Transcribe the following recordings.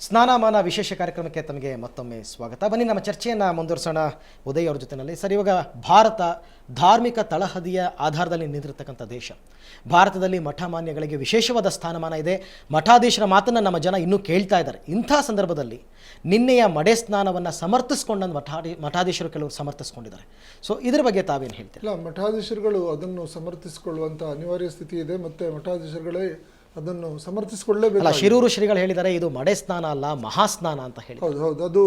ಸ್ನಾನಮಾನ ವಿಶೇಷ ಕಾರ್ಯಕ್ರಮಕ್ಕೆ ತಮಗೆ ಮತ್ತೊಮ್ಮೆ ಸ್ವಾಗತ. ಬನ್ನಿ ನಮ್ಮ ಚರ್ಚೆಯನ್ನು ಮುಂದುವರಿಸೋಣ ಉದಯ್ ಅವ್ರ ಜೊತೆಯಲ್ಲಿ. ಸರ್, ಇವಾಗ ಭಾರತ ಧಾರ್ಮಿಕ ತಳಹದಿಯ ಆಧಾರದಲ್ಲಿ ನಿಂತಿರ್ತಕ್ಕಂಥ ದೇಶ. ಭಾರತದಲ್ಲಿ ಮಠಮಾನ್ಯಗಳಿಗೆ ವಿಶೇಷವಾದ ಸ್ಥಾನಮಾನ ಇದೆ. ಮಠಾಧೀಶರ ಮಾತನ್ನು ನಮ್ಮ ಜನ ಇನ್ನೂ ಕೇಳ್ತಾ ಇದ್ದಾರೆ. ಇಂಥ ಸಂದರ್ಭದಲ್ಲಿ ನಿನ್ನೆಯ ಮಡೆ ಸ್ನಾನವನ್ನು ಸಮರ್ಥಿಸ್ಕೊಂಡ ಮಠಾಧೀಶರು ಕೆಲವರು ಸಮರ್ಥಿಸ್ಕೊಂಡಿದ್ದಾರೆ. ಸೊ ಇದ್ರ ಬಗ್ಗೆ ತಾವೇನು ಹೇಳ್ತೀರಾ? ಇಲ್ಲ, ಮಠಾಧೀಶರುಗಳು ಅದನ್ನು ಸಮರ್ಥಿಸಿಕೊಳ್ಳುವಂಥ ಅನಿವಾರ್ಯ ಸ್ಥಿತಿ ಇದೆ. ಮತ್ತು ಮಠಾಧೀಶರುಗಳೇ ಅದನ್ನು ಸಮರ್ಥಿಸಿಕೊಳ್ಳಲೇಬೇಕು. ಶಿರೂರು ಶ್ರೀಗಳು ಹೇಳಿದ್ದಾರೆ ಇದು ಮಡೆ ಸ್ನಾನ ಅಲ್ಲ, ಮಹಾಸ್ನಾನ ಅಂತ ಹೇಳಿ. ಹೌದು, ಅದು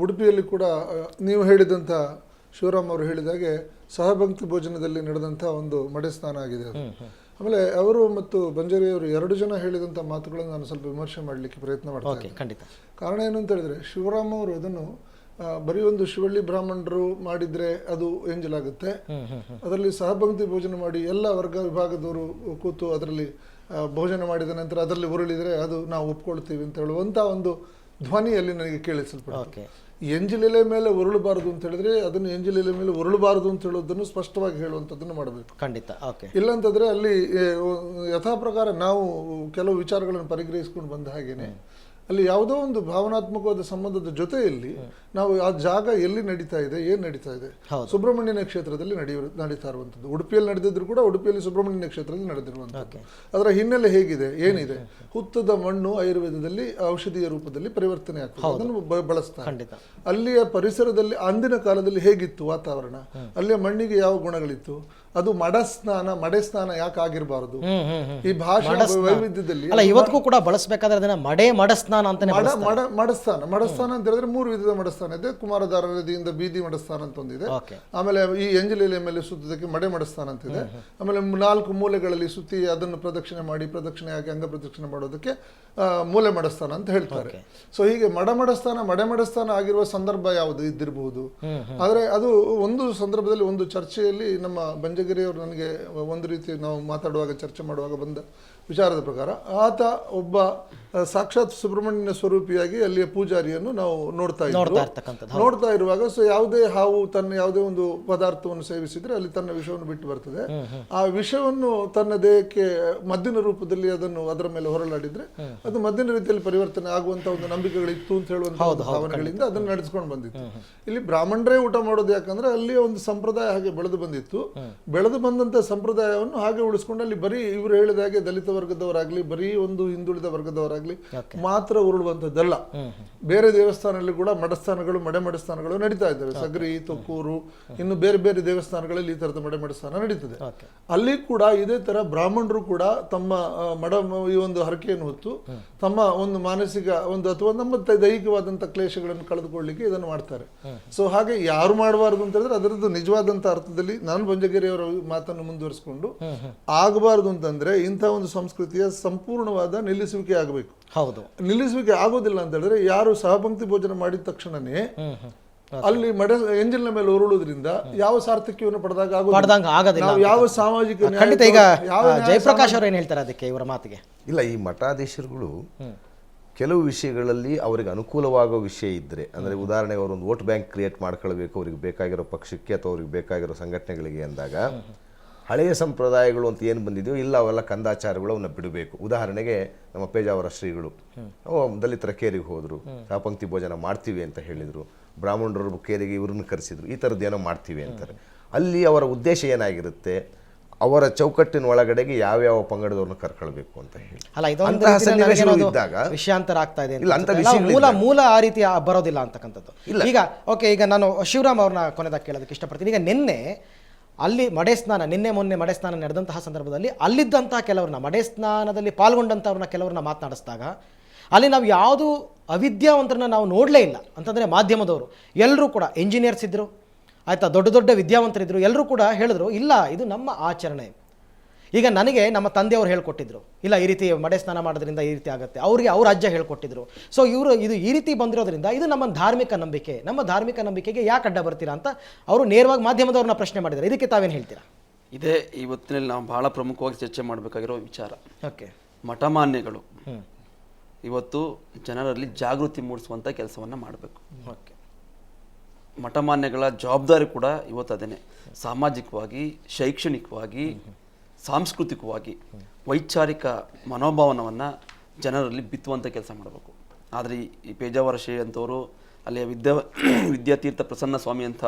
ಉಡುಪಿಯಲ್ಲಿ ಕೂಡ ನೀವು ಹೇಳಿದಂಥ ಶಿವರಾಮ್ ಅವರು ಹೇಳಿದಾಗೆ ಸಹಭಕ್ತಿ ಭೋಜನದಲ್ಲಿ ನಡೆದಂಥ ಒಂದು ಮಡೆ ಸ್ನಾನ ಆಗಿದೆ ಅದು. ಆಮೇಲೆ ಅವರು ಮತ್ತು ಬಂಜಾರಿಯವರು ಎರಡು ಜನ ಹೇಳಿದಂಥ ಮಾತುಗಳನ್ನು ನಾನು ಸ್ವಲ್ಪ ವಿಮರ್ಶೆ ಮಾಡಲಿಕ್ಕೆ ಪ್ರಯತ್ನ ಮಾಡ್ತೀನಿ. ಖಂಡಿತ. ಕಾರಣ ಏನು ಅಂತ ಹೇಳಿದ್ರೆ, ಶಿವರಾಮ್ ಅವರು ಅದನ್ನು ಬರೀ ಒಂದು ಶಿವಳ್ಳಿ ಬ್ರಾಹ್ಮಣರು ಮಾಡಿದ್ರೆ ಅದು ಎಂಜಲಾಗುತ್ತೆ. ಅದರಲ್ಲಿ ಸಹಭಕ್ತಿ ಭೋಜನ ಮಾಡಿ ಎಲ್ಲ ವರ್ಗ ವಿಭಾಗದವರು ಕೂತು ಅದರಲ್ಲಿ ಭೋಜನ ಮಾಡಿದ ನಂತರ ಅದರಲ್ಲಿ ಉರುಳಿದರೆ ಅದು ನಾವು ಒಪ್ಕೊಳ್ತೀವಿ ಅಂತ ಹೇಳುವಂಥ ಒಂದು ಧ್ವನಿಯಲ್ಲಿ ನನಗೆ ಕೇಳಿಸಲ್ಪಡುತ್ತೆ. ಎಂಜಿಲೆಲೆ ಮೇಲೆ ಉರುಳಬಾರದು ಅಂತ ಹೇಳಿದ್ರೆ ಅದನ್ನು ಎಂಜಿಲೆಲೆ ಮೇಲೆ ಉರುಳಬಾರದು ಅಂತ ಹೇಳೋದನ್ನು ಸ್ಪಷ್ಟವಾಗಿ ಹೇಳುವಂಥದ್ದನ್ನು ಮಾಡಬೇಕು. ಖಂಡಿತ. ಇಲ್ಲಂತಂದ್ರೆ ಅಲ್ಲಿ ಯಥಾ ಪ್ರಕಾರ ನಾವು ಕೆಲವು ವಿಚಾರಗಳನ್ನು ಪರಿಗ್ರಹಿಸಿಕೊಂಡು ಬಂದ ಹಾಗೇನೆ ಅಲ್ಲಿ ಯಾವುದೋ ಒಂದು ಭಾವನಾತ್ಮಕವಾದ ಸಂಬಂಧದ ಜೊತೆಯಲ್ಲಿ ನಾವು ಆ ಜಾಗ ಎಲ್ಲಿ ನಡೀತಾ ಇದೆ, ಏನು ನಡೀತಾ ಇದೆ, ಸುಬ್ರಹ್ಮಣ್ಯನ ಕ್ಷೇತ್ರದಲ್ಲಿ ನಡೀತಾ ಇರುವಂಥದ್ದು. ಉಡುಪಿಯಲ್ಲಿ ನಡೆದಿದ್ರು ಕೂಡ ಉಡುಪಿಯಲ್ಲಿ ಸುಬ್ರಹ್ಮಣ್ಯನ ಕ್ಷೇತ್ರದಲ್ಲಿ ನಡೆದಿರುವಂಥದ್ದು. ಅದರ ಹಿನ್ನೆಲೆ ಹೇಗಿದೆ, ಏನಿದೆ? ಹುತ್ತದ ಮಣ್ಣು ಆಯುರ್ವೇದದಲ್ಲಿ ಔಷಧೀಯ ರೂಪದಲ್ಲಿ ಪರಿವರ್ತನೆ ಆಗ್ತದೆ, ಅದನ್ನು ಬಳಸ್ತಾರೆ. ಅಲ್ಲಿಯ ಪರಿಸರದಲ್ಲಿ ಅಂದಿನ ಕಾಲದಲ್ಲಿ ಹೇಗಿತ್ತು ವಾತಾವರಣ, ಅಲ್ಲಿಯ ಮಣ್ಣಿಗೆ ಯಾವ ಗುಣಗಳಿತ್ತು, ಅದು ಮಡೆ ಸ್ನಾನ ಯಾಕೆ ಆಗಿರಬಾರದು? ಈ ಭಾಷಾ ವೈವಿಧ್ಯದಲ್ಲಿ ಇವತ್ತಿಗೂ ಕೂಡ ಬಳಸಬೇಕಾದ್ರೆ ಅದನ್ನ ಮಡಸ್ನಾನ ಅಂತ. ಮಡಸ್ಥಾನ ಅಂತ ಹೇಳಿದ್ರೆ ಮೂರು ವಿಧದ ಮಡಸ್ಥಾನ ಇದೆ. ಕುಮಾರಧಾರ ನದಿಯಿಂದ ಬೀದಿ ಮಡಸ್ಥಾನ ಅಂತ ಒಂದಿದೆ. ಆಮೇಲೆ ಈ ಎಂಜಲೆಲೆ ಮೇಲೆ ಸುತ್ತದಕ್ಕೆ ಮಡೆ ಮಡಸ್ಥಾನ ಅಂತ ಇದೆ. ಆಮೇಲೆ 4 ಮೂಲೆಗಳಲ್ಲಿ ಸುತ್ತಿ ಅದನ್ನು ಪ್ರದಕ್ಷಿಣೆ ಮಾಡಿ ಪ್ರದಕ್ಷಿಣೆ ಹಾಕಿ ಅಂಗ ಪ್ರದಕ್ಷಿಣೆ ಮಾಡೋದಕ್ಕೆ ಮೂಲೆ ಮಡಸ್ಥಾನ ಅಂತ ಹೇಳ್ತಾರೆ. ಸೊ ಹೀಗೆ ಮಡೆ ಮಡಸ್ಥಾನ ಆಗಿರುವ ಸಂದರ್ಭ ಯಾವುದು ಇದ್ದಿರಬಹುದು. ಆದ್ರೆ ಅದು ಒಂದು ಸಂದರ್ಭದಲ್ಲಿ ಒಂದು ಚರ್ಚೆಯಲ್ಲಿ ನಮ್ಮ ಬಂಜಗಿರಿಯವರು ನನಗೆ ಒಂದು ರೀತಿ ನಾವು ಮಾತಾಡುವಾಗ ಚರ್ಚೆ ಮಾಡುವಾಗ ಬಂದ ವಿಚಾರದ ಪ್ರಕಾರ ಆತ ಒಬ್ಬ ಸಾಕ್ಷಾತ್ ಸುಬ್ರಹ್ಮಣ್ಯನ ಸ್ವರೂಪಿಯಾಗಿ ಅಲ್ಲಿಯ ಪೂಜಾರಿಯನ್ನು ನಾವು ನೋಡ್ತಾ ಇರುವಾಗ ಸೊ ಯಾವುದೇ ಹಾವು ತನ್ನ ಯಾವುದೇ ಒಂದು ಪದಾರ್ಥವನ್ನು ಸೇವಿಸಿದ್ರೆ ಅಲ್ಲಿ ತನ್ನ ವಿಷವನ್ನು ಬಿಟ್ಟು ಬರ್ತದೆ. ಆ ವಿಷವನ್ನು ತನ್ನ ದೇಹಕ್ಕೆ ಮದ್ದಿನ ರೂಪದಲ್ಲಿ ಅದನ್ನು ಅದರ ಮೇಲೆ ಹೊರಲಾಡಿದ್ರೆ ಅದು ಮದ್ದಿನ ರೀತಿಯಲ್ಲಿ ಪರಿವರ್ತನೆ ಆಗುವಂತ ಒಂದು ನಂಬಿಕೆಗಳಿತ್ತು ಅಂತ ಹೇಳುವಂತಹ ಭಾವನೆಗಳಿಂದ ಅದನ್ನು ನಡೆಸ್ಕೊಂಡು ಬಂದಿತ್ತು. ಇಲ್ಲಿ ಬ್ರಾಹ್ಮಣರೇ ಊಟ ಮಾಡೋದು ಯಾಕಂದ್ರೆ ಅಲ್ಲಿಯ ಒಂದು ಸಂಪ್ರದಾಯ ಹಾಗೆ ಬೆಳೆದು ಬಂದಿತ್ತು. ಬೆಳೆದು ಬಂದಂತ ಸಂಪ್ರದಾಯವನ್ನು ಹಾಗೆ ಉಳಿಸ್ಕೊಂಡು ಅಲ್ಲಿ ಬರೀ ಇವರು ಹೇಳಿದ ಹಾಗೆ ದಲಿತ ವರ್ಗದವರಾಗ್ಲಿ ಬರೀ ಒಂದು ಹಿಂದುಳಿದ ವರ್ಗದವರಾಗ್ಲಿ ಮಾತ್ರ ಉರುಳುವಂಥದ್ದಲ್ಲ. ಬೇರೆ ದೇವಸ್ಥಾನಗಳಲ್ಲಿ ಕೂಡ ಮಡಸ್ಥಾನಗಳು ಮಡೆ ಮಡಸ್ಥಾನಗಳು ನಡೀತಾ ಇದ್ದಾವೆ. ಸಗರಿ, ತೊಕ್ಕೂರು, ಇನ್ನು ಬೇರೆ ಬೇರೆ ದೇವಸ್ಥಾನಗಳಲ್ಲಿ ಈ ತರದ ಮಡೆ ಮಡಸ್ಥಾನ ನಡೀತದೆ. ಅಲ್ಲಿ ಕೂಡ ಇದೇ ತರ ಬ್ರಾಹ್ಮಣರು ಕೂಡ ತಮ್ಮ ಈ ಒಂದು ಹರಕೆಯನ್ನು ಹೊತ್ತು ತಮ್ಮ ಒಂದು ಮಾನಸಿಕ ಒಂದು ಅಥವಾ ನಮ್ಮ ದೈಹಿಕವಾದಂಥ ಕ್ಲೇಶಗಳನ್ನು ಕಳೆದುಕೊಳ್ಳಲಿಕ್ಕೆ ಇದನ್ನು ಮಾಡ್ತಾರೆ. ಸೊ ಹಾಗೆ ಯಾರು ಮಾಡಬಾರದು ಅಂತ ಹೇಳಿದ್ರೆ ಅದರದ್ದು ನಿಜವಾದಂಥ ಅರ್ಥದಲ್ಲಿ ನಾನು ಬಂಜಗಿರಿಯವರ ಮಾತನ್ನು ಮುಂದುವರಿಸಿಕೊಂಡು ಆಗಬಾರದು ಅಂತಂದ್ರೆ ಇಂಥ ಒಂದು ಸಂಸ್ಕೃತಿಯ ಸಂಪೂರ್ಣವಾದ ನಿಲ್ಲಿಸುವಿಕೆ ಆಗಬೇಕು. ನಿಲ್ಲಿಸುವಿಕೆ ಆಗೋದಿಲ್ಲ ಅಂತ ಹೇಳಿದ್ರೆ ಯಾರು ಸಹಪಂಕ್ತಿ ಭೋಜನ ಮಾಡಿದ ತಕ್ಷಣನೇ ಅಲ್ಲಿ ಎಂಜಿಲ್ನ ಮೇಲೆ ಉರುಳುವುದರಿಂದ ಯಾವ ಸಾರ್ಥಕ್ಯವನ್ನು ಪಡೆದಾಗ ಆಗೋದಿಲ್ಲ. ಯಾವ ಸಾಮಾಜಿಕ ಜಯಪ್ರಕಾಶ್ ಅವರು ಏನ್ ಹೇಳ್ತಾರೆ ಅದಕ್ಕೆ ಇವರ ಮಾತಿಗೆ? ಇಲ್ಲ, ಈ ಮಠಾಧೀಶರುಗಳು ಕೆಲವು ವಿಷಯಗಳಲ್ಲಿ ಅವರಿಗೆ ಅನುಕೂಲವಾಗೋ ವಿಷಯ ಇದ್ದರೆ, ಅಂದರೆ ಉದಾಹರಣೆಗೆ ಅವರೊಂದು ವೋಟ್ ಬ್ಯಾಂಕ್ ಕ್ರಿಯೇಟ್ ಮಾಡ್ಕೊಳ್ಬೇಕು ಅವ್ರಿಗೆ ಬೇಕಾಗಿರೋ ಪಕ್ಷಕ್ಕೆ ಅಥವಾ ಅವ್ರಿಗೆ ಬೇಕಾಗಿರೋ ಸಂಘಟನೆಗಳಿಗೆ ಅಂದಾಗ ಹಳೆಯ ಸಂಪ್ರದಾಯಗಳು ಅಂತ ಏನು ಬಂದಿದೆಯೋ ಇಲ್ಲ ಅವೆಲ್ಲ ಕಂದಾಚಾರಗಳು ಅವನ್ನ ಬಿಡಬೇಕು. ಉದಾಹರಣೆಗೆ ನಮ್ಮ ಪೇಜಾವರ ಶ್ರೀಗಳು ದಲಿತರ ಕೇರಿಗೆ ಹೋದರು, ಸಹಪಂಕ್ತಿ ಭೋಜನ ಮಾಡ್ತೀವಿ ಅಂತ ಹೇಳಿದರು, ಬ್ರಾಹ್ಮಣರ ಕೇರಿಗೆ ಇವ್ರನ್ನ ಕರೆಸಿದ್ರು, ಈ ಥರದ್ದು ಏನೋ ಮಾಡ್ತೀವಿ ಅಂತಾರೆ. ಅಲ್ಲಿ ಅವರ ಉದ್ದೇಶ ಏನಾಗಿರುತ್ತೆ, ಅವರ ಚೌಕಟ್ಟಿನ ಒಳಗಡೆಗೆ ಯಾವ್ಯಾವ ಪಂಗಡದವ್ರನ್ನ ಕರ್ಕೊಳ್ಬೇಕು ಅಂತ ಹೇಳಿ ವಿಷಯಾಂತರ ಆಗ್ತಾ ಇದೆ. ಮೂಲ ಆ ರೀತಿ ಬರೋದಿಲ್ಲ ಅಂತಕ್ಕಂಥದ್ದು. ಈಗ ನಾನು ಶಿವರಾಮ್ ಅವ್ರನ್ನ ಕೊನೆದಾಗ ಕೇಳೋದಕ್ಕೆ ಇಷ್ಟಪಡ್ತೀನಿ. ಈಗ ನಿನ್ನೆ ಅಲ್ಲಿ ಮೊನ್ನೆ ಮಡೆ ಸ್ನಾನ ನಡೆದಂತಹ ಸಂದರ್ಭದಲ್ಲಿ ಅಲ್ಲಿದ್ದಂತಹ ಕೆಲವ್ರನ್ನ ಮಡೆ ಸ್ನಾನದಲ್ಲಿ ಪಾಲ್ಗೊಂಡಂಥವ್ರನ್ನ ಕೆಲವ್ರನ್ನ ಮಾತನಾಡಿಸಿದಾಗ ಅಲ್ಲಿ ನಾವು ಯಾವುದು ಅವಿದ್ಯಾವಂತರನ್ನ ನಾವು ನೋಡಲೇ ಇಲ್ಲ ಅಂತಂದರೆ ಮಾಧ್ಯಮದವರು ಎಲ್ಲರೂ ಕೂಡ ಇಂಜಿನಿಯರ್ಸ್ ಇದ್ದರು, ಆಯಿತಾ, ದೊಡ್ಡ ದೊಡ್ಡ ವಿದ್ಯಾವಂತರಿದ್ದರು, ಎಲ್ಲರೂ ಕೂಡ ಹೇಳಿದ್ರು ಇಲ್ಲ ಇದು ನಮ್ಮ ಆಚರಣೆ. ಈಗ ನನಗೆ ನಮ್ಮ ತಂದೆಯವರು ಹೇಳ್ಕೊಟ್ಟಿದ್ರು ಇಲ್ಲ ಈ ರೀತಿ ಮಡೆ ಸ್ನಾನ ಮಾಡೋದ್ರಿಂದ ಈ ರೀತಿ ಆಗುತ್ತೆ, ಅವ್ರಿಗೆ ಅವ್ರ ಅಜ್ಜ ಹೇಳ್ಕೊಟ್ಟಿದ್ರು. ಸೊ ಇದು ಈ ರೀತಿ ಬಂದಿರೋದ್ರಿಂದ ಇದು ನಮ್ಮ ಧಾರ್ಮಿಕ ನಂಬಿಕೆ, ನಮ್ಮ ಧಾರ್ಮಿಕ ನಂಬಿಕೆಗೆ ಯಾಕೆ ಅಡ್ಡ ಬರ್ತೀರಾ ಅಂತ ಅವರು ನೇರವಾಗಿ ಮಾಧ್ಯಮದವ್ರನ್ನ ಪ್ರಶ್ನೆ ಮಾಡಿದ್ದಾರೆ. ಇದಕ್ಕೆ ತಾವೇನು ಹೇಳ್ತೀರಾ? ಇದೇ ಇವತ್ತಿನಲ್ಲಿ ನಾವು ಬಹಳ ಪ್ರಮುಖವಾಗಿ ಚರ್ಚೆ ಮಾಡಬೇಕಾಗಿರೋ ವಿಚಾರ. ಮಠಮಾನ್ಯಗಳು ಇವತ್ತು ಜನರಲ್ಲಿ ಜಾಗೃತಿ ಮೂಡಿಸುವಂಥ ಕೆಲಸವನ್ನು ಮಾಡಬೇಕು. ಮಠಮಾನ್ಯಗಳ ಜವಾಬ್ದಾರಿ ಕೂಡ ಇವತ್ತು ಅದೇನೆ. ಸಾಮಾಜಿಕವಾಗಿ, ಶೈಕ್ಷಣಿಕವಾಗಿ, ಸಾಂಸ್ಕೃತಿಕವಾಗಿ ವೈಚಾರಿಕ ಮನೋಭಾವನವನ್ನು ಜನರಲ್ಲಿ ಬಿತ್ತುವಂಥ ಕೆಲಸ ಮಾಡಬೇಕು. ಆದರೆ ಈ ಪೇಜಾವರ ಶ್ರೀ ಅಂತವರು ಅಲ್ಲಿಯ ವಿದ್ಯಾತೀರ್ಥ ಪ್ರಸನ್ನ ಸ್ವಾಮಿ ಅಂತ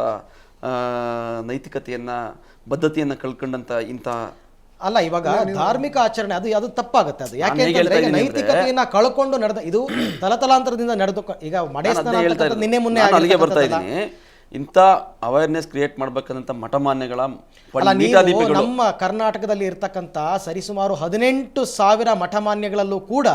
ನೈತಿಕತೆಯನ್ನು ಬದ್ಧತೆಯನ್ನು ಕಳ್ಕೊಂಡಂಥ ಇಂಥ ಅಲ್ಲ, ಇವಾಗ ಧಾರ್ಮಿಕ ಆಚರಣೆ ಅದು ತಪ್ಪಾಗುತ್ತೆ. ಅದು ಯಾಕೆಂದ್ರೆ ನೈತಿಕತೆಯನ್ನ ಕಳ್ಕೊಂಡು ನಡೆದ ಇದು ತಲತಲಾಂತರದಿಂದ ನಡೆದು ಈಗ ನಿನ್ನೆ ಮೊನ್ನೆ ಅಲ್ಲಿಗೆ ಬರ್ತಾ ಇದ್ದೀನಿ. ಇಂಥ ಅವೇರ್ನೆಸ್ ಕ್ರಿಯೇಟ್ ಮಾಡ್ಬೇಕಂತ ಮಠಮಾನ್ಯಗಳ ನಮ್ಮ ಕರ್ನಾಟಕದಲ್ಲಿ ಇರ್ತಕ್ಕಂಥ ಸರಿಸುಮಾರು 18,000 ಮಠಮಾನ್ಯಗಳಲ್ಲೂ ಕೂಡ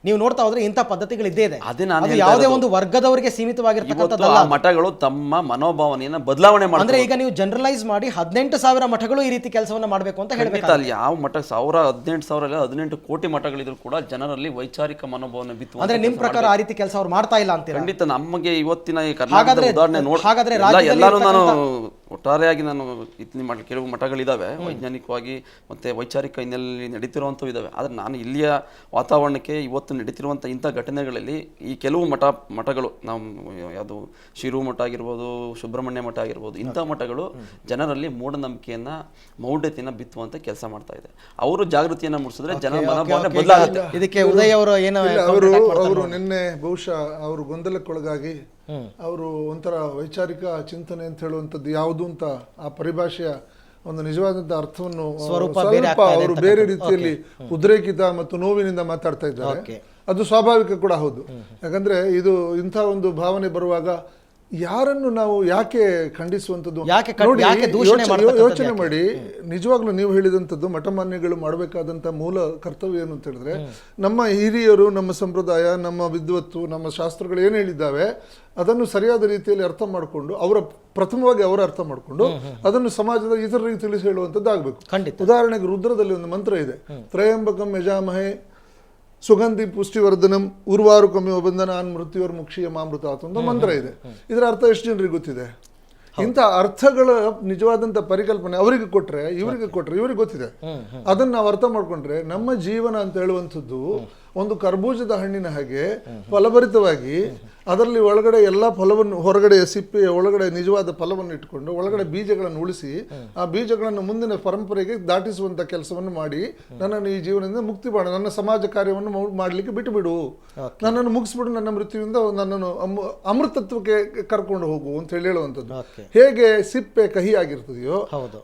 ನೀವು ನೋಡ್ತಾ ಹೋದ್ರೆ ಇಂಥ ಪದ್ಧತಿಗಳಿದ್ದೇ ಇದೆ. ಅದು ಯಾವುದೇ ಒಂದು ವರ್ಗದವರಿಗೆ ಸೀಮಿತವಾಗಿರ್ತಕ್ಕಂಥದ್ದಲ್ಲ. ಮಠಗಳು ತಮ್ಮ ಮನೋಭಾವನೆಯನ್ನ ಬದಲಾವಣೆ ಮಾಡಿ, ಅಂದ್ರೆ ಈಗ ನೀವು ಜನರಲೈಸ್ ಮಾಡಿ 18,000 ಮಠಗಳು ಈ ರೀತಿ ಕೆಲಸವನ್ನ ಮಾಡಬೇಕು ಅಂತ ಹೇಳ್ಬೇಕು. ಅಲ್ಲಿ ಯಾವ ಮಠ 18,000 18 ಕೋಟಿ ಮಠಗಳಿದ್ರು ಕೂಡ ಜನರಲ್ಲಿ ವೈಚಾರಿಕ ಮನೋಭಾವನೆ ಬಿತ್ತು. ಅಂದ್ರೆ ನಿಮ್ ಪ್ರಕಾರ ಆ ರೀತಿ ಕೆಲಸ ಅವ್ರು ಮಾಡ್ತಾ ಇಲ್ಲ ಅಂತೀರಾ? ಖಂಡಿತ. ನಮಗೆ ಇವತ್ತಿನ ಕರ್ನಾಟಕದ ಉದಾಹರಣೆ ನೋಡಿ ಎಲ್ಲರೂ ನಾನು ಒಟ್ಟಾರೆಯಾಗಿ ನಾನು ಇದನ್ನ ಕೆಲವು ಮಠಗಳಿದ್ದಾವೆ ವೈಜ್ಞಾನಿಕವಾಗಿ ಮತ್ತು ವೈಚಾರಿಕ ಹಿನ್ನೆಲೆಯಲ್ಲಿ ನಡೀತಿರುವಂಥವು ಇದ್ದಾವೆ. ಆದರೆ ನಾನು ಇಲ್ಲಿಯ ವಾತಾವರಣಕ್ಕೆ ಇವತ್ತು ನಡೀತಿರುವಂಥ ಇಂಥ ಘಟನೆಗಳಲ್ಲಿ ಈ ಕೆಲವು ಮಠಗಳು ನಾವು ಯಾವುದು ಶಿರು ಮಠ ಆಗಿರ್ಬೋದು, ಸುಬ್ರಹ್ಮಣ್ಯ ಮಠ ಆಗಿರ್ಬೋದು, ಇಂಥ ಮಠಗಳು ಜನರಲ್ಲಿ ಮೂಢನಂಬಿಕೆಯನ್ನು ಮೌಢ್ಯತೆಯನ್ನು ಬಿತ್ತುವಂಥ ಕೆಲಸ ಮಾಡ್ತಾ ಇದೆ. ಅವರು ಜಾಗೃತಿಯನ್ನು ಮೂಡಿಸಿದ್ರೆ ಜನರ ಮನೋಭಾವನೆ ಬದಲಾಗುತ್ತೆ. ಇದಕ್ಕೆ ಉದಯ್ ಅವರು ಏನು ಅವರು ನಿನ್ನೆ ಬಹುಶಃ ಅವರು ಗೊಂದಲಕ್ಕೊಳಗಾಗಿ ಅವರು ಒಂಥರ ವೈಚಾರಿಕ ಚಿಂತನೆ ಅಂತ ಹೇಳುವಂಥದ್ದು ಯಾವುದು ಅಂತ ಆ ಪರಿಭಾಷೆಯ ಒಂದು ನಿಜವಾದಂಥ ಅರ್ಥವನ್ನು ಸ್ವಲ್ಪ ಅವರು ಬೇರೆ ರೀತಿಯಲ್ಲಿ ಉದ್ರೇಕಿತ ಮತ್ತು ನೋವಿನಿಂದ ಮಾತಾಡ್ತಾ ಇದ್ದಾರೆ. ಅದು ಸ್ವಾಭಾವಿಕ ಕೂಡ ಹೌದು. ಯಾಕಂದ್ರೆ ಇದು ಇಂಥ ಒಂದು ಭಾವನೆ ಬರುವಾಗ ಯಾರನ್ನು ನಾವು ಯಾಕೆ ಖಂಡಿಸುವಂಥದ್ದು? ಯೋಚನೆ ಮಾಡಿ. ನಿಜವಾಗ್ಲೂ ನೀವು ಹೇಳಿದಂಥದ್ದು ಮಠಮಾನ್ಯಗಳು ಮಾಡಬೇಕಾದಂಥ ಮೂಲ ಕರ್ತವ್ಯ ಏನು ಅಂತ ಹೇಳಿದ್ರೆ, ನಮ್ಮ ಹಿರಿಯರು, ನಮ್ಮ ಸಂಪ್ರದಾಯ, ನಮ್ಮ ವಿದ್ವತ್ತು, ನಮ್ಮ ಶಾಸ್ತ್ರಗಳು ಏನು ಹೇಳಿದ್ದಾವೆ ಅದನ್ನು ಸರಿಯಾದ ರೀತಿಯಲ್ಲಿ ಅರ್ಥ ಮಾಡಿಕೊಂಡು ಪ್ರಥಮವಾಗಿ ಅವರ ಅರ್ಥ ಮಾಡಿಕೊಂಡು ಅದನ್ನು ಸಮಾಜದ ಇತರರಿಗೆ ತಿಳಿಸಿ ಹೇಳುವಂಥದ್ದು ಆಗಬೇಕು. ಉದಾಹರಣೆಗೆ ರುದ್ರದಲ್ಲಿ ಒಂದು ಮಂತ್ರ ಇದೆ, ತ್ರಯಂಬಕಂ ಯಜಾಮಹೇ ಸುಗಂಧಿ ಪುಷ್ಟಿವರ್ಧನಂ ಉರ್ವಾರುಕಮಿ ಬಂಧನಾನ್ ಮೃತ್ಯುವರ್ ಮುಕ್ಷಿಯ ಮಾಮೃತ ಅಂತ ಒಂದು ಮಂತ್ರ ಇದೆ. ಇದರ ಅರ್ಥ ಎಷ್ಟು ಜನರಿಗೆ ಗೊತ್ತಿದೆ? ಇಂಥ ಅರ್ಥಗಳ ನಿಜವಾದಂಥ ಪರಿಕಲ್ಪನೆ ಅವರಿಗೆ ಕೊಟ್ರೆ ಇವರಿಗೆ ಗೊತ್ತಿದೆ. ಅದನ್ನು ನಾವು ಅರ್ಥ ಮಾಡ್ಕೊಂಡ್ರೆ ನಮ್ಮ ಜೀವನ ಅಂತ ಹೇಳುವಂಥದ್ದು ಒಂದು ಕರ್ಬೂಜದ ಹಣ್ಣಿನ ಹಾಗೆ ಫಲಭರಿತವಾಗಿ ಅದರಲ್ಲಿ ಒಳಗಡೆ ಎಲ್ಲ ಫಲವನ್ನು, ಹೊರಗಡೆ ಸಿಪ್ಪೆಯ ಒಳಗಡೆ ನಿಜವಾದ ಫಲವನ್ನು ಇಟ್ಕೊಂಡು ಒಳಗಡೆ ಬೀಜಗಳನ್ನು ಉಳಿಸಿ ಆ ಬೀಜಗಳನ್ನು ಮುಂದಿನ ಪರಂಪರೆಗೆ ದಾಟಿಸುವಂಥ ಕೆಲಸವನ್ನು ಮಾಡಿ ನನ್ನನ್ನು ಈ ಜೀವನದಿಂದ ಮುಕ್ತಿ ಮಾಡು, ನನ್ನ ಸಮಾಜ ಕಾರ್ಯವನ್ನು ಮಾಡಲಿಕ್ಕೆ ಬಿಟ್ಟು ಬಿಡು, ನನ್ನನ್ನು ಮುಗಿಸ್ಬಿಡು, ನನ್ನ ಮೃತ್ಯುವಿಂದ ನನ್ನನ್ನು ಅಮೃತತ್ವಕ್ಕೆ ಕರ್ಕೊಂಡು ಹೋಗು ಅಂತ ಹೇಳುವಂಥದ್ದು. ಹೇಗೆ ಸಿಪ್ಪೆ ಕಹಿ ಆಗಿರ್ತದೆಯೋ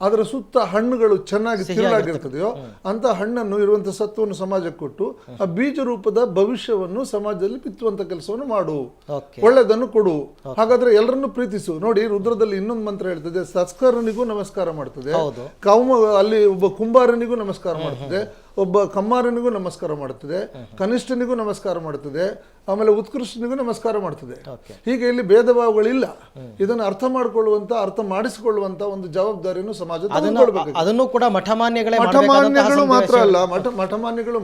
ಅದರ ಸುತ್ತ ಹಣ್ಣುಗಳು ಚೆನ್ನಾಗಿ ತಿರುಳಾಗಿರ್ತದೆಯೋ ಅಂತ ಹಣ್ಣನ್ನು ಇರುವಂಥ ಸತ್ವವನ್ನು ಸಮಾಜಕ್ಕೆ ಕೊಟ್ಟು ಆ ಬೀಜ ರೂಪದ ಭವಿಷ್ಯವನ್ನು ಸಮಾಜದಲ್ಲಿ ಬಿತ್ತುವಂತ ಕೆಲಸವನ್ನು ಮಾಡು, ಒಳ್ಳೆದನ್ನು ಕೊಡು. ಹಾಗಾದ್ರೆ ಎಲ್ಲರನ್ನು ಪ್ರೀತಿಸು. ನೋಡಿ, ರುದ್ರದಲ್ಲಿ ಇನ್ನೊಂದು ಮಂತ್ರ ಹೇಳ್ತದೆ, ಸಸ್ಕರನಿಗೂ ನಮಸ್ಕಾರ ಮಾಡ್ತದೆ, ಅಲ್ಲಿ ಒಬ್ಬ ಕುಂಬಾರನಿಗೂ ನಮಸ್ಕಾರ ಮಾಡ್ತದೆ, ಒಬ್ಬ ಕಮ್ಮಾರನಿಗೂ ನಮಸ್ಕಾರ ಮಾಡುತ್ತದೆ, ಕನಿಷ್ಠನಿಗೂ ನಮಸ್ಕಾರ ಮಾಡುತ್ತದೆ, ಆಮೇಲೆ ಉತ್ಕೃಷ್ಟನಿಗೂ ನಮಸ್ಕಾರ ಮಾಡ್ತದೆ. ಹೀಗೆ ಇಲ್ಲಿ ಭೇದ ಭಾವಗಳಿಲ್ಲ. ಇದನ್ನು ಅರ್ಥ ಮಾಡಿಕೊಳ್ಳುವಂತ, ಅರ್ಥ ಮಾಡಿಸಿಕೊಳ್ಳುವಂತ ಒಂದು ಜವಾಬ್ದಾರಿಯನ್ನು ಸಮಾಜ ಅದನ್ನು ಕೂಡ ಮಠಮಾನ್ಯಗಳು ಮಾತ್ರ ಅಲ್ಲ, ಮಠಮಾನ್ಯಗಳು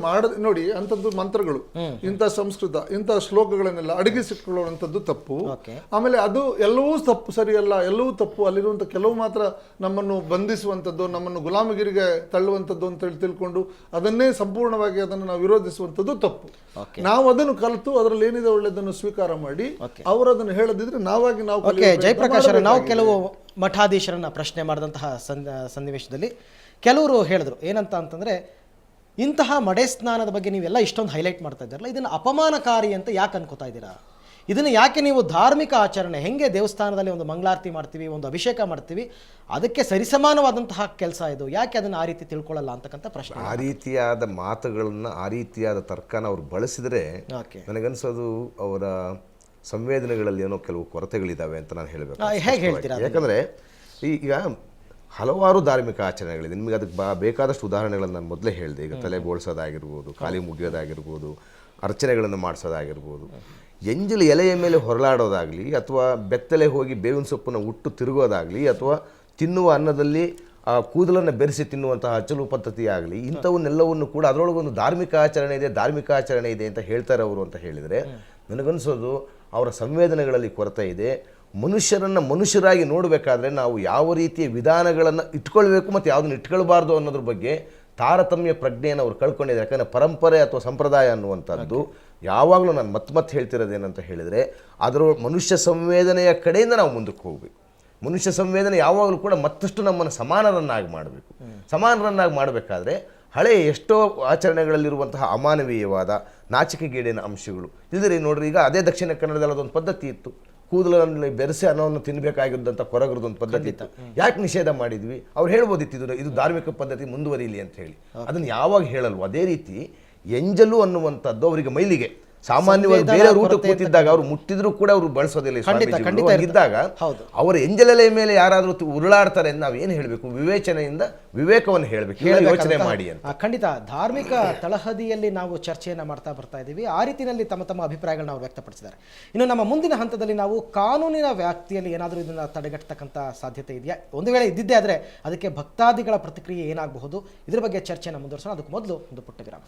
ನೋಡಿ ಅಂಥದ್ದು ಮಂತ್ರಗಳು, ಇಂಥ ಸಂಸ್ಕೃತ, ಇಂಥ ಶ್ಲೋಕಗಳನ್ನೆಲ್ಲ ಅಡಗಿಸಿಕೊಳ್ಳುವಂಥದ್ದು ತಪ್ಪು. ಆಮೇಲೆ ಅದು ಎಲ್ಲವೂ ತಪ್ಪು, ಸರಿಯಲ್ಲ, ಎಲ್ಲವೂ ತಪ್ಪು. ಅಲ್ಲಿರುವಂಥ ಕೆಲವು ಮಾತ್ರ ನಮ್ಮನ್ನು ಬಂಧಿಸುವಂಥದ್ದು, ನಮ್ಮನ್ನು ಗುಲಾಮಗಿರಿಗೆ ತಳ್ಳುವಂಥದ್ದು ಅಂತ ತಿಳ್ಕೊಂಡು ಅದನ್ನೇ ಸಂಪೂರ್ಣವಾಗಿ ಅದನ್ನು ನಾವು ವಿರೋಧಿಸುವಂಥದ್ದು ತಪ್ಪು. ನಾವು ಅದನ್ನು ಕಲಿತು ಅದರಲ್ಲಿ ಏನಿದೆ ಒಳ್ಳೆದನ್ನು ಸ್ವೀಕಾರ ಮಾಡಿ ಅವರು ಅದನ್ನು ಹೇಳದಿದ್ರೆ ನಾವಾಗಿ ನಾವು. ಜಯಪ್ರಕಾಶ್ ನಾವು ಕೆಲವು ಮಠಾಧೀಶರನ್ನ ಪ್ರಶ್ನೆ ಮಾಡಿದಂತಹ ಸನ್ನಿವೇಶದಲ್ಲಿ ಕೆಲವರು ಹೇಳಿದ್ರು ಏನಂತ ಅಂತಂದ್ರೆ, ಇಂತಹ ಮಡೆ ಸ್ನಾನದ ಬಗ್ಗೆ ನೀವೆಲ್ಲ ಇಷ್ಟೊಂದು ಹೈಲೈಟ್ ಮಾಡ್ತಾ ಇದ್ದಾರಲ್ಲ, ಇದನ್ನು ಅಪಮಾನಕಾರಿ ಅಂತ ಯಾಕೆ ಅನ್ಕೋತಾ ಇದ್ದೀರಾ? ಇದನ್ನು ಯಾಕೆ ನೀವು ಧಾರ್ಮಿಕ ಆಚರಣೆ, ಹೆಂಗೆ ದೇವಸ್ಥಾನದಲ್ಲಿ ಒಂದು ಮಂಗಳಾರತಿ ಮಾಡ್ತೀವಿ, ಒಂದು ಅಭಿಷೇಕ ಮಾಡ್ತೀವಿ, ಅದಕ್ಕೆ ಸರಿಸಮಾನವಾದಂತಹ ಕೆಲಸ ಇದು, ಯಾಕೆ ಅದನ್ನು ಆ ರೀತಿ ತಿಳ್ಕೊಳ್ಳಲ್ಲ ಅಂತಕ್ಕಂಥ ಪ್ರಶ್ನೆ. ಆ ರೀತಿಯಾದ ಮಾತುಗಳನ್ನ, ಆ ರೀತಿಯಾದ ತರ್ಕನ ಅವ್ರು ಬಳಸಿದ್ರೆ ನನಗನ್ಸೋದು ಅವರ ಸಂವೇದನೆಗಳಲ್ಲಿ ಏನೋ ಕೆಲವು ಕೊರತೆಗಳಿದ್ದಾವೆ ಅಂತ ನಾನು ಹೇಳಬೇಕು. ಹೇಗೆ ಹೇಳ್ತೀರಾ? ಯಾಕಂದರೆ ಈಗ ಹಲವಾರು ಧಾರ್ಮಿಕ ಆಚರಣೆಗಳಿದೆ. ನಿಮಗೆ ಅದಕ್ಕೆ ಬೇಕಾದಷ್ಟು ಉದಾಹರಣೆಗಳನ್ನು ನಾನು ಮೊದಲೇ ಹೇಳಿದೆ. ಈಗ ತಲೆ ಬೋಳ್ಸೋದಾಗಿರ್ಬೋದು, ಖಾಲಿ ಮುಗಿಯೋದಾಗಿರ್ಬೋದು, ಅರ್ಚನೆಗಳನ್ನು ಮಾಡಿಸೋದಾಗಿರ್ಬೋದು, ಎಂಜಲು ಎಲೆಯ ಮೇಲೆ ಹೊರಲಾಡೋದಾಗಲಿ, ಅಥವಾ ಬೆತ್ತಲೆ ಹೋಗಿ ಬೇವಿನ ಸೊಪ್ಪನ್ನು ಉಟ್ಟು ತಿರುಗೋದಾಗಲಿ, ಅಥವಾ ತಿನ್ನುವ ಅನ್ನದಲ್ಲಿ ಆ ಕೂದಲನ್ನು ಬೆರೆಸಿ ತಿನ್ನುವಂತಹ ಹಚ್ಚಲು ಪದ್ಧತಿ ಆಗಲಿ, ಇಂಥವನ್ನೆಲ್ಲವನ್ನು ಕೂಡ ಅದರೊಳಗೊಂದು ಧಾರ್ಮಿಕ ಆಚರಣೆ ಇದೆ ಅಂತ ಹೇಳ್ತಾರೆ ಅವರು ಅಂತ ಹೇಳಿದರೆ, ನನಗನ್ಸೋದು ಅವರ ಸಂವೇದನೆಗಳಲ್ಲಿ ಕೊರತೆ ಇದೆ. ಮನುಷ್ಯರನ್ನು ಮನುಷ್ಯರಾಗಿ ನೋಡಬೇಕಾದ್ರೆ ನಾವು ಯಾವ ರೀತಿಯ ವಿಧಾನಗಳನ್ನು ಇಟ್ಕೊಳ್ಬೇಕು ಮತ್ತು ಯಾವುದನ್ನು ಇಟ್ಕೊಳ್ಬಾರ್ದು ಅನ್ನೋದ್ರ ಬಗ್ಗೆ ತಾರತಮ್ಯ ಪ್ರಜ್ಞೆಯನ್ನು ಅವ್ರು ಕಳ್ಕೊಂಡಿದ್ದಾರೆ. ಯಾಕಂದರೆ ಪರಂಪರೆ ಅಥವಾ ಸಂಪ್ರದಾಯ ಅನ್ನುವಂಥದ್ದು ಯಾವಾಗಲೂ ನಾನು ಮತ್ತೆ ಹೇಳ್ತಿರೋದೇನಂತ ಹೇಳಿದರೆ, ಅದರ ಮನುಷ್ಯ ಸಂವೇದನೆಯ ಕಡೆಯಿಂದ ನಾವು ಮುಂದಕ್ಕೆ ಹೋಗಬೇಕು. ಮನುಷ್ಯ ಸಂವೇದನೆ ಯಾವಾಗಲೂ ಕೂಡ ಮತ್ತಷ್ಟು ನಮ್ಮನ್ನು ಸಮಾನರನ್ನಾಗಿ ಮಾಡಬೇಕು. ಸಮಾನರನ್ನಾಗಿ ಮಾಡಬೇಕಾದ್ರೆ ಹಳೆಯ ಎಷ್ಟೋ ಆಚರಣೆಗಳಲ್ಲಿರುವಂತಹ ಅಮಾನವೀಯವಾದ ನಾಚಿಕೆಗೇಡಿನ ಅಂಶಗಳು ಇಲ್ಲದ್ರೆ ನೋಡ್ರಿ, ಈಗ ಅದೇ ದಕ್ಷಿಣ ಕನ್ನಡದಲ್ಲಿ ಅದೊಂದು ಪದ್ಧತಿ ಇತ್ತು, ಕೂದಲಲ್ಲಿ ಬೆರೆಸಿ ಅನ್ನವನ್ನು ತಿನ್ನಬೇಕಾಗಿದ್ದಂಥ ಕೊರಗರದೊಂದು ಪದ್ಧತಿ ಇತ್ತು. ಯಾಕೆ ನಿಷೇಧ ಮಾಡಿದ್ವಿ? ಅವ್ರು ಹೇಳ್ಬೋದಿತ್ತು ಇದು ಧಾರ್ಮಿಕ ಪದ್ಧತಿ ಮುಂದುವರಿಯಲಿ ಅಂತ ಹೇಳಿ. ಅದನ್ನು ಯಾವಾಗ ಹೇಳಲ್ವೋ ಅದೇ ರೀತಿ ಎಂಜಲು ಅನ್ನುವಂಥದ್ದು ಅವರಿಗೆ ಮೈಲಿಗೆ. ಸಾಮಾನ್ಯವಾಗಿ ಬೇರೆ ಊಟ ಕೂತಿದ್ದಾಗ ಅವ್ರು ಮುಟ್ಟಿದ್ರು ಕೂಡ ಅವರು ಬಳಸೋದಿಲ್ಲ. ಇದ್ದಾಗ ಅವರ ಎಂಜಲೆಲೆ ಮೇಲೆ ಯಾರಾದ್ರೂ ಉರುಳಾಡ್ತಾರೆ ಅಂತ ನಾವೇನು ಹೇಳಬೇಕು? ವಿವೇಚನೆಯಿಂದ ವಿವೇಕವನ್ನು ಹೇಳಬೇಕು, ಯೋಚನೆ ಮಾಡಿ ಅಂತ. ಖಂಡಿತ ಧಾರ್ಮಿಕ ತಳಹದಿಯಲ್ಲಿ ನಾವು ಚರ್ಚೆಯನ್ನು ಮಾಡ್ತಾ ಬರ್ತಾ ಇದ್ದೀವಿ. ಆ ರೀತಿಯಲ್ಲಿ ತಮ್ಮ ಅಭಿಪ್ರಾಯಗಳನ್ನ ನಾವು ವ್ಯಕ್ತಪಡಿಸಿದ್ದಾರೆ. ಇನ್ನು ನಮ್ಮ ಮುಂದಿನ ಹಂತದಲ್ಲಿ ನಾವು ಕಾನೂನಿನ ವ್ಯಾಪ್ತಿಯಲ್ಲಿ ಏನಾದರೂ ಇದನ್ನು ತಡೆಗಟ್ಟತಕ್ಕಂಥ ಸಾಧ್ಯತೆ ಇದೆಯಾ? ಒಂದು ವೇಳೆ ಇದ್ದಿದ್ದೇ ಆದರೆ ಅದಕ್ಕೆ ಭಕ್ತಾದಿಗಳ ಪ್ರತಿಕ್ರಿಯೆ ಏನಾಗಬಹುದು? ಇದ್ರ ಬಗ್ಗೆ ಚರ್ಚೆಯನ್ನು ಮುಂದುವರಿಸೋಣ. ಅದಕ್ಕೆ ಮೊದಲು ಒಂದು ಪುಟ್ಟ ವಿರಾಮ.